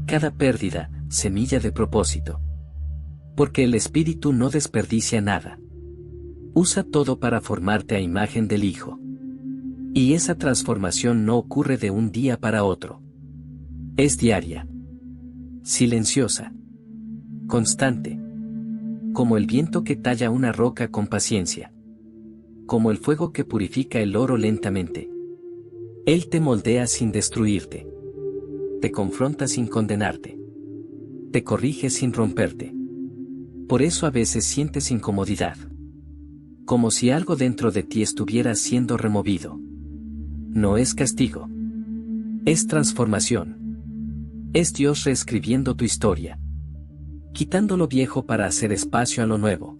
Cada pérdida, semilla de propósito. Porque el Espíritu no desperdicia nada. Usa todo para formarte a imagen del Hijo. Y esa transformación no ocurre de un día para otro. Es diaria. Silenciosa. Constante. Como el viento que talla una roca con paciencia. Como el fuego que purifica el oro lentamente. Él te moldea sin destruirte. Te confronta sin condenarte. Te corrige sin romperte. Por eso a veces sientes incomodidad. Como si algo dentro de ti estuviera siendo removido. No es castigo. Es transformación. Es Dios reescribiendo tu historia. Quitando lo viejo para hacer espacio a lo nuevo.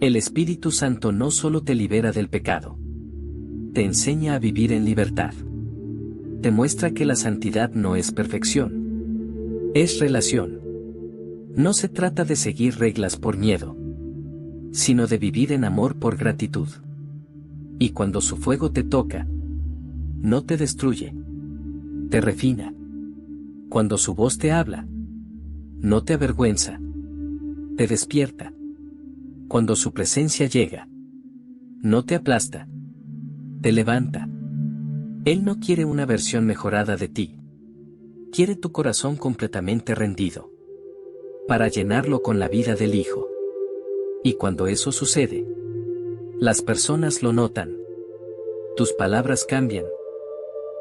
El Espíritu Santo no solo te libera del pecado. Te enseña a vivir en libertad. Te muestra que la santidad no es perfección. Es relación. No se trata de seguir reglas por miedo, sino de vivir en amor por gratitud. Y cuando su fuego te toca, no te destruye, te refina. Cuando su voz te habla, no te avergüenza, te despierta. Cuando su presencia llega, no te aplasta, te levanta. Él no quiere una versión mejorada de ti. Quiere tu corazón completamente rendido. Para llenarlo con la vida del Hijo. Y cuando eso sucede, las personas lo notan. Tus palabras cambian.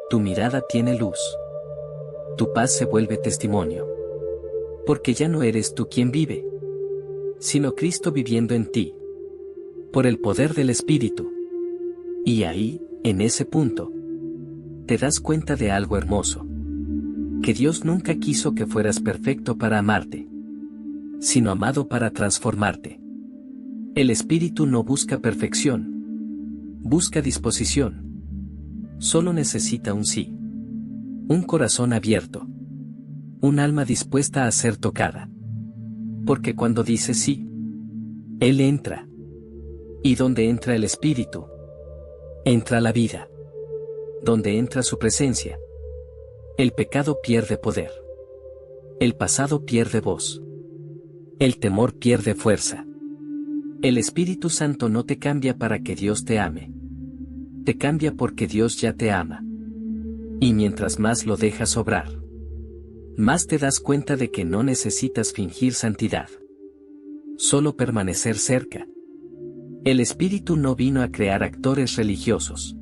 Tu mirada tiene luz. Tu paz se vuelve testimonio. Porque ya no eres tú quien vive, sino Cristo viviendo en ti. Por el poder del Espíritu. Y ahí, en ese punto, te das cuenta de algo hermoso. Que Dios nunca quiso que fueras perfecto para amarte, sino amado para transformarte. El Espíritu no busca perfección. Busca disposición. Solo necesita un sí. Un corazón abierto. Un alma dispuesta a ser tocada. Porque cuando dice sí, Él entra. Y donde entra el Espíritu, entra la vida. Donde entra su presencia, el pecado pierde poder. El pasado pierde voz. El temor pierde fuerza. El Espíritu Santo no te cambia para que Dios te ame. Te cambia porque Dios ya te ama. Y mientras más lo dejas obrar, más te das cuenta de que no necesitas fingir santidad. Solo permanecer cerca. El Espíritu no vino a crear actores religiosos.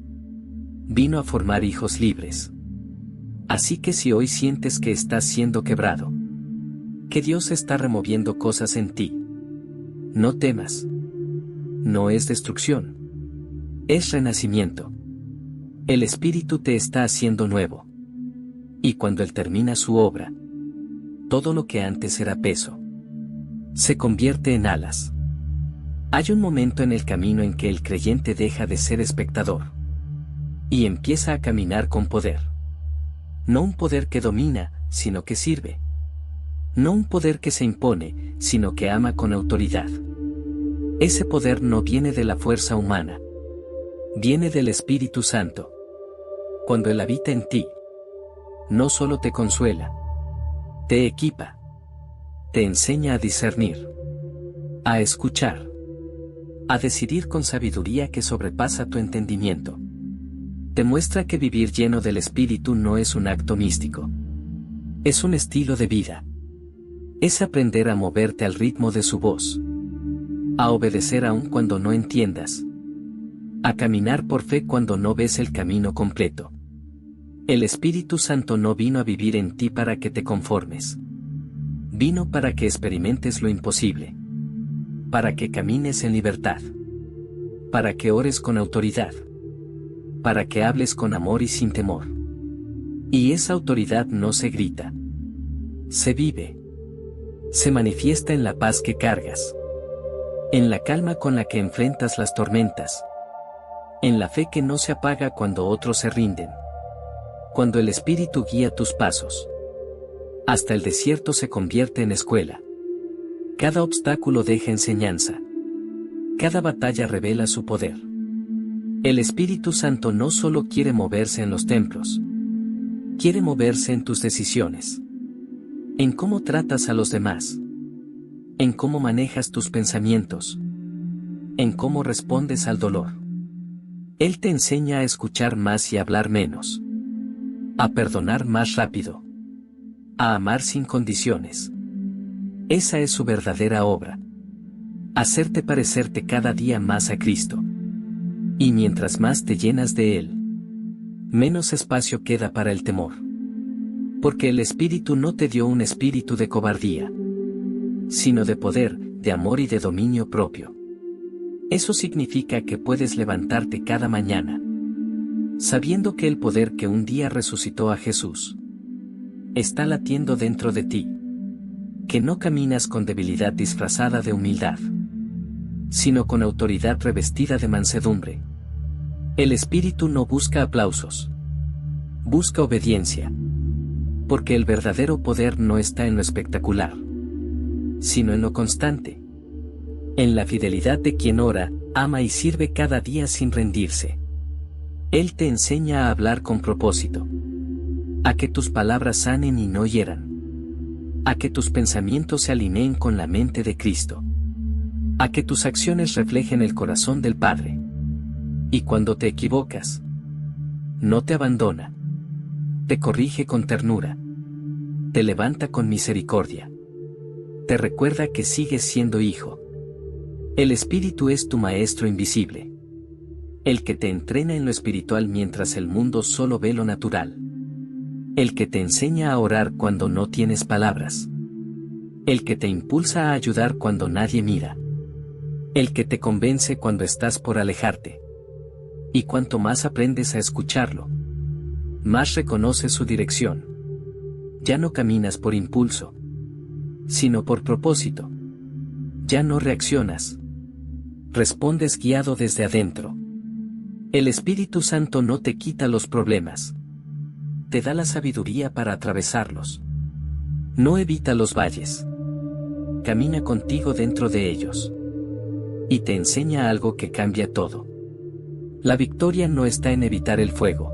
Vino a formar hijos libres. Así que si hoy sientes que estás siendo quebrado, que Dios está removiendo cosas en ti, no temas. No es destrucción. Es renacimiento. El Espíritu te está haciendo nuevo. Y cuando Él termina su obra, todo lo que antes era peso se convierte en alas. Hay un momento en el camino en que el creyente deja de ser espectador y empieza a caminar con poder. No un poder que domina, sino que sirve. No un poder que se impone, sino que ama con autoridad. Ese poder no viene de la fuerza humana. Viene del Espíritu Santo. Cuando Él habita en ti, no solo te consuela, te equipa, te enseña a discernir, a escuchar, a decidir con sabiduría que sobrepasa tu entendimiento. Te muestra que vivir lleno del Espíritu no es un acto místico. Es un estilo de vida. Es aprender a moverte al ritmo de su voz. A obedecer aun cuando no entiendas. A caminar por fe cuando no ves el camino completo. El Espíritu Santo no vino a vivir en ti para que te conformes. Vino para que experimentes lo imposible. Para que camines en libertad. Para que ores con autoridad. Para que hables con amor y sin temor. Y esa autoridad no se grita. Se vive. Se manifiesta en la paz que cargas. En la calma con la que enfrentas las tormentas. En la fe que no se apaga cuando otros se rinden. Cuando el Espíritu guía tus pasos. Hasta el desierto se convierte en escuela. Cada obstáculo deja enseñanza. Cada batalla revela su poder. El Espíritu Santo no solo quiere moverse en los templos. Quiere moverse en tus decisiones. En cómo tratas a los demás. En cómo manejas tus pensamientos. En cómo respondes al dolor. Él te enseña a escuchar más y a hablar menos. A perdonar más rápido. A amar sin condiciones. Esa es su verdadera obra. Hacerte parecerte cada día más a Cristo. Y mientras más te llenas de Él, menos espacio queda para el temor. Porque el Espíritu no te dio un espíritu de cobardía, sino de poder, de amor y de dominio propio. Eso significa que puedes levantarte cada mañana, sabiendo que el poder que un día resucitó a Jesús está latiendo dentro de ti. Que no caminas con debilidad disfrazada de humildad, sino con autoridad revestida de mansedumbre. El Espíritu no busca aplausos. Busca obediencia. Porque el verdadero poder no está en lo espectacular, sino en lo constante. En la fidelidad de quien ora, ama y sirve cada día sin rendirse. Él te enseña a hablar con propósito. A que tus palabras sanen y no hieran. A que tus pensamientos se alineen con la mente de Cristo. A que tus acciones reflejen el corazón del Padre. Y cuando te equivocas, no te abandona. Te corrige con ternura. Te levanta con misericordia. Te recuerda que sigues siendo hijo. El Espíritu es tu maestro invisible. El que te entrena en lo espiritual mientras el mundo solo ve lo natural. El que te enseña a orar cuando no tienes palabras. El que te impulsa a ayudar cuando nadie mira. El que te convence cuando estás por alejarte. Y cuanto más aprendes a escucharlo, más reconoces su dirección. Ya no caminas por impulso, sino por propósito. Ya no reaccionas. Respondes guiado desde adentro. El Espíritu Santo no te quita los problemas. Te da la sabiduría para atravesarlos. No evita los valles. Camina contigo dentro de ellos. Y te enseña algo que cambia todo. La victoria no está en evitar el fuego,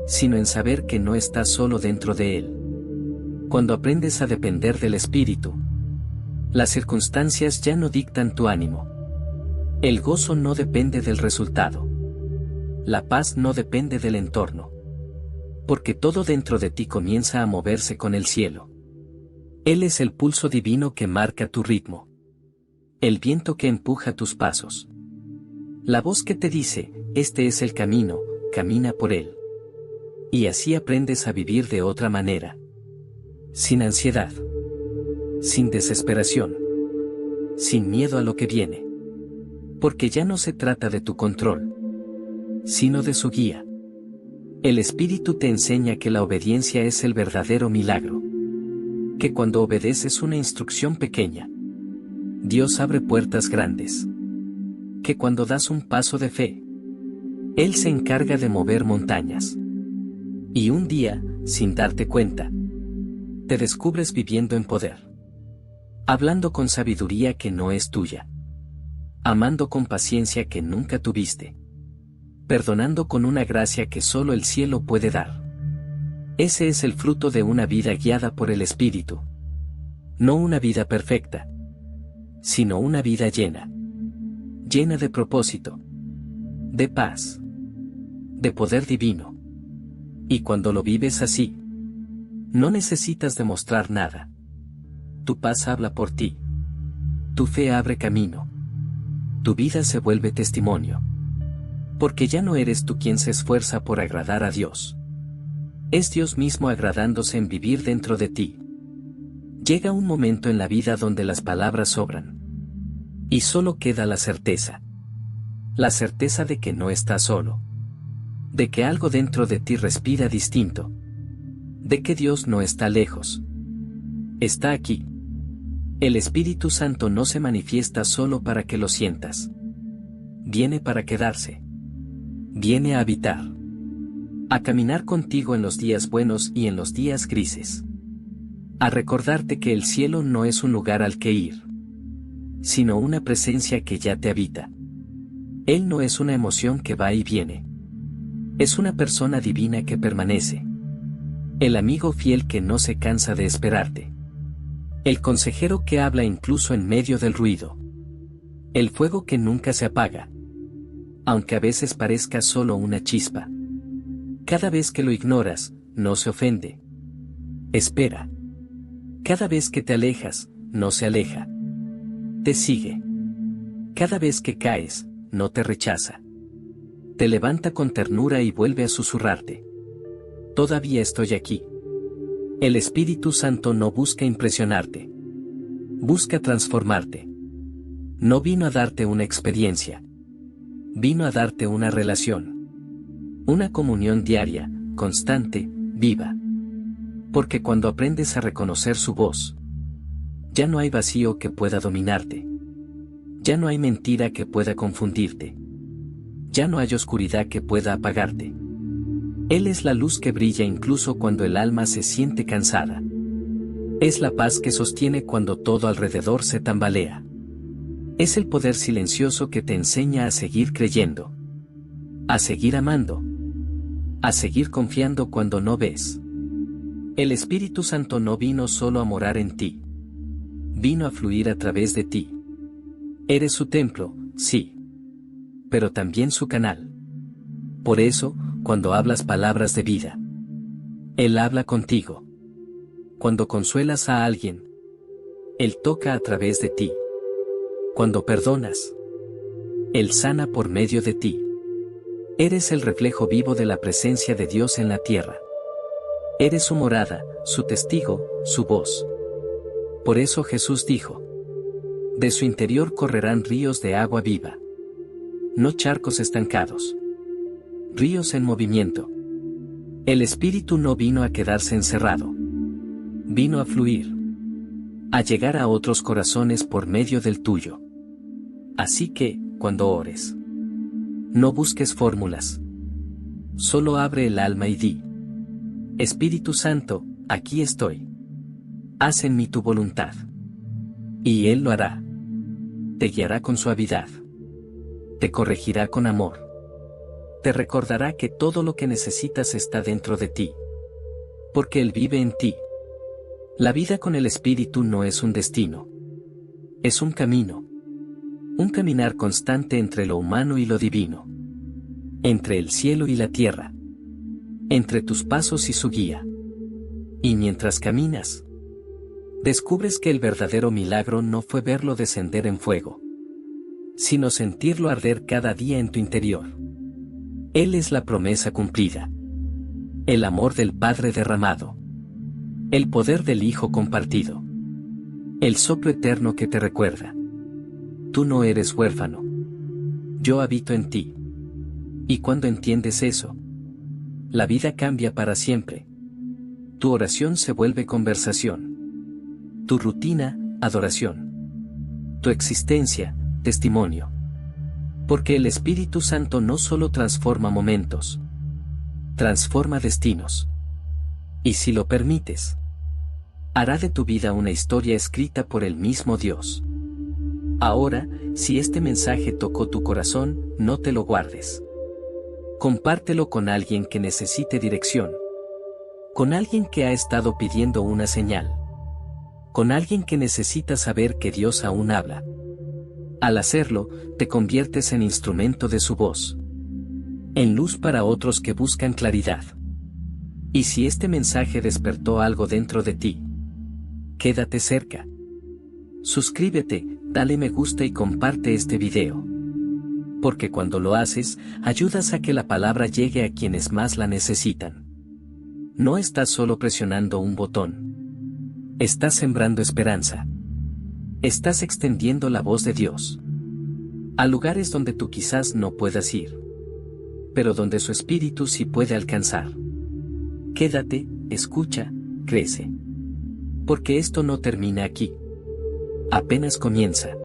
sino en saber que no estás solo dentro de él. Cuando aprendes a depender del Espíritu, las circunstancias ya no dictan tu ánimo. El gozo no depende del resultado. La paz no depende del entorno. Porque todo dentro de ti comienza a moverse con el cielo. Él es el pulso divino que marca tu ritmo. El viento que empuja tus pasos. La voz que te dice, este es el camino, camina por él. Y así aprendes a vivir de otra manera. Sin ansiedad. Sin desesperación. Sin miedo a lo que viene. Porque ya no se trata de tu control, sino de su guía. El Espíritu te enseña que la obediencia es el verdadero milagro. Que cuando obedeces una instrucción pequeña, Dios abre puertas grandes. Que cuando das un paso de fe, Él se encarga de mover montañas. Y un día, sin darte cuenta, te descubres viviendo en poder. Hablando con sabiduría que no es tuya. Amando con paciencia que nunca tuviste. Perdonando con una gracia que solo el cielo puede dar. Ese es el fruto de una vida guiada por el Espíritu. No una vida perfecta, sino una vida llena. Llena de propósito, de paz, de poder divino. Y cuando lo vives así, no necesitas demostrar nada. Tu paz habla por ti. Tu fe abre camino. Tu vida se vuelve testimonio. Porque ya no eres tú quien se esfuerza por agradar a Dios. Es Dios mismo agradándose en vivir dentro de ti. Llega un momento en la vida donde las palabras sobran. Y solo queda la certeza. La certeza de que no estás solo. De que algo dentro de ti respira distinto. De que Dios no está lejos. Está aquí. El Espíritu Santo no se manifiesta solo para que lo sientas. Viene para quedarse. Viene a habitar. A caminar contigo en los días buenos y en los días grises. A recordarte que el cielo no es un lugar al que ir, sino una presencia que ya te habita. Él no es una emoción que va y viene. Es una persona divina que permanece. El amigo fiel que no se cansa de esperarte. El consejero que habla incluso en medio del ruido. El fuego que nunca se apaga. Aunque a veces parezca solo una chispa. Cada vez que lo ignoras, no se ofende. Espera. Cada vez que te alejas, no se aleja. Te sigue. Cada vez que caes, no te rechaza. Te levanta con ternura y vuelve a susurrarte. Todavía estoy aquí. El Espíritu Santo no busca impresionarte. Busca transformarte. No vino a darte una experiencia. Vino a darte una relación. Una comunión diaria, constante, viva. Porque cuando aprendes a reconocer su voz, ya no hay vacío que pueda dominarte. Ya no hay mentira que pueda confundirte. Ya no hay oscuridad que pueda apagarte. Él es la luz que brilla incluso cuando el alma se siente cansada. Es la paz que sostiene cuando todo alrededor se tambalea. Es el poder silencioso que te enseña a seguir creyendo. A seguir amando. A seguir confiando cuando no ves. El Espíritu Santo no vino solo a morar en ti. Vino a fluir a través de ti. Eres su templo, sí. Pero también su canal. Por eso, cuando hablas palabras de vida, Él habla contigo. Cuando consuelas a alguien, Él toca a través de ti. Cuando perdonas, Él sana por medio de ti. Eres el reflejo vivo de la presencia de Dios en la tierra. Eres su morada, su testigo, su voz. Por eso Jesús dijo: de su interior correrán ríos de agua viva. No charcos estancados. Ríos en movimiento. El Espíritu no vino a quedarse encerrado. Vino a fluir. A llegar a otros corazones por medio del tuyo. Así que, cuando ores, no busques fórmulas. Solo abre el alma y di: Espíritu Santo, aquí estoy. Haz en mí tu voluntad. Y Él lo hará. Te guiará con suavidad. Te corregirá con amor. Te recordará que todo lo que necesitas está dentro de ti. Porque Él vive en ti. La vida con el Espíritu no es un destino. Es un camino. Un caminar constante entre lo humano y lo divino. Entre el cielo y la tierra. entre tus pasos y su guía. Y mientras caminas, descubres que el verdadero milagro no fue verlo descender en fuego, sino sentirlo arder cada día en tu interior. Él es la promesa cumplida, el amor del Padre derramado, el poder del Hijo compartido, el soplo eterno que te recuerda: tú no eres huérfano, yo habito en ti. Y cuando entiendes eso, la vida cambia para siempre. Tu oración se vuelve conversación, tu rutina, adoración, tu existencia, testimonio. Porque el Espíritu Santo no solo transforma momentos, transforma destinos. Y si lo permites, hará de tu vida una historia escrita por el mismo Dios. Ahora, si este mensaje tocó tu corazón, no te lo guardes. Compártelo con alguien que necesite dirección, con alguien que ha estado pidiendo una señal, con alguien que necesita saber que Dios aún habla. Al hacerlo, te conviertes en instrumento de su voz, en luz para otros que buscan claridad. Y si este mensaje despertó algo dentro de ti, quédate cerca. Suscríbete, dale me gusta y comparte este video. Porque cuando lo haces, ayudas a que la palabra llegue a quienes más la necesitan. No estás solo presionando un botón. Estás sembrando esperanza. Estás extendiendo la voz de Dios a lugares donde tú quizás no puedas ir, pero donde su Espíritu sí puede alcanzar. Quédate, escucha, crece. Porque esto no termina aquí. Apenas comienza.